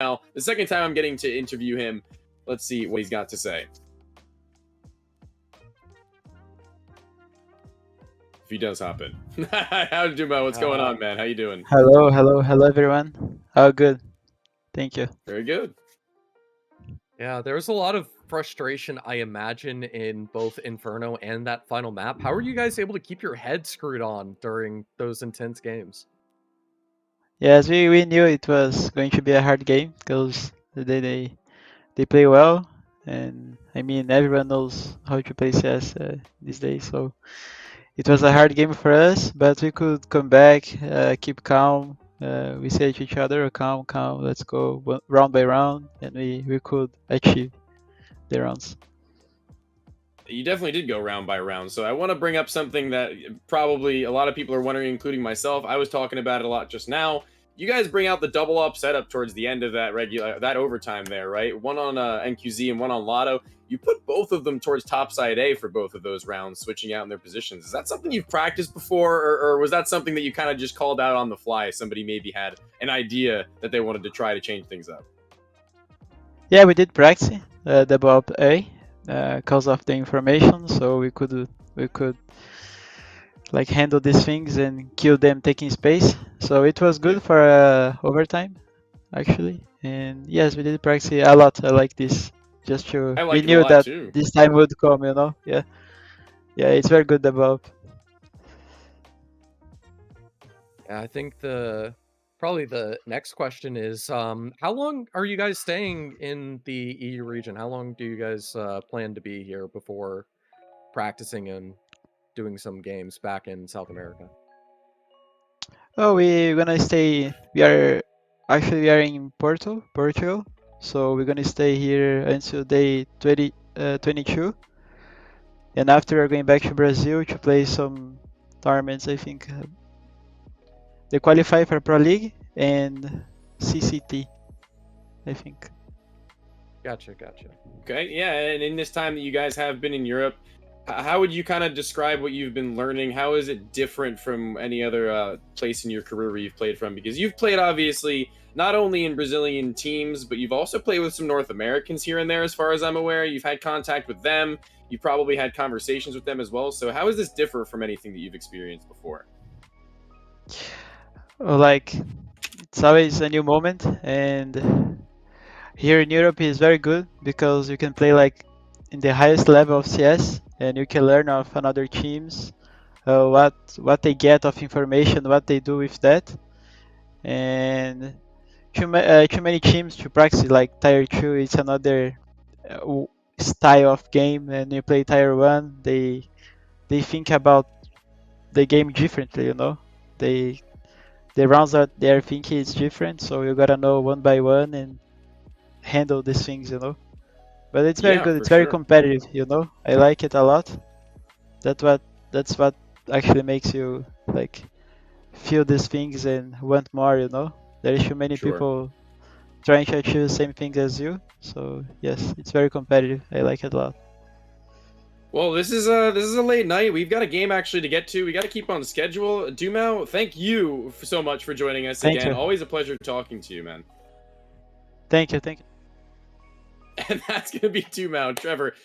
now. The second time I'm getting to interview him. Let's see what he's got to say. If he does hop in. How do Mo? What's going on, man? How you doing? Hello, everyone. Oh, good. Thank you. Very good. Yeah, there's a lot of frustration, I imagine, in both Inferno and that final map. How are you guys able to keep your head screwed on during those intense games? Yes, we knew it was going to be a hard game because they play well, and I mean everyone knows how to play CS these days. So it was a hard game for us, but we could come back, keep calm. We said to each other, calm, calm, let's go round by round, and we could achieve the rounds. You definitely did go round by round. So I want to bring up something that probably a lot of people are wondering, including myself. I was talking about it a lot just now. You guys bring out the double up setup towards the end of that overtime there, right? One on NQZ and one on Lotto. You put both of them towards topside A for both of those rounds, switching out in their positions. Is that something you've practiced before, or was that something that you kind of just called out on the fly? Somebody maybe had an idea that they wanted to try to change things up. Yeah, we did practice double up A because of the information, so we could like handle these things and kill them taking space. So it was good for overtime, actually. And yes, we did practice a lot. I like this. Just to I we like it a knew lot that too. this time would come, you know. Yeah, yeah, it's very good above. Yeah, I think probably the next question is how long are you guys staying in the EU region? How long do you guys plan to be here before practicing and doing some games back in South America? Oh, we're gonna stay. We are in Portugal. So we're gonna stay here until day 22. And after we're going back to Brazil to play some tournaments, I think. They qualify for Pro League and CCT, I think. Gotcha. Okay, yeah, and in this time that you guys have been in Europe, how would you kind of describe what you've been learning? How is it different from any other place in your career where you've played from? Because you've played obviously not only in Brazilian teams, but you've also played with some North Americans here and there, as far as I'm aware. You've had contact with them. You've probably had conversations with them as well. So how does this differ from anything that you've experienced before? Like, it's always a new moment, and here in Europe is very good because you can play like in the highest level of CS, and you can learn of another teams, what they get of information, what they do with that, and too many teams to practice. Like Tier 2 is another style of game, and you play Tier 1, they think about the game differently, you know. They the rounds that they're thinking is different, so you gotta know one by one and handle these things, you know. But it's very Yeah, good. for It's very sure. competitive, you know. I like it a lot. That what that's what actually makes you like feel these things and want more, you know. There is too many Sure. people trying to achieve the same thing as you. So yes, it's very competitive. I like it a lot. Well, this is a late night. We've got a game actually to get to. We got to keep on schedule. Dumau, thank you so much for joining us Thank again. you. Always a pleasure talking to you, man. Thank you. Thank you. And that's gonna be Dumau. Trevor,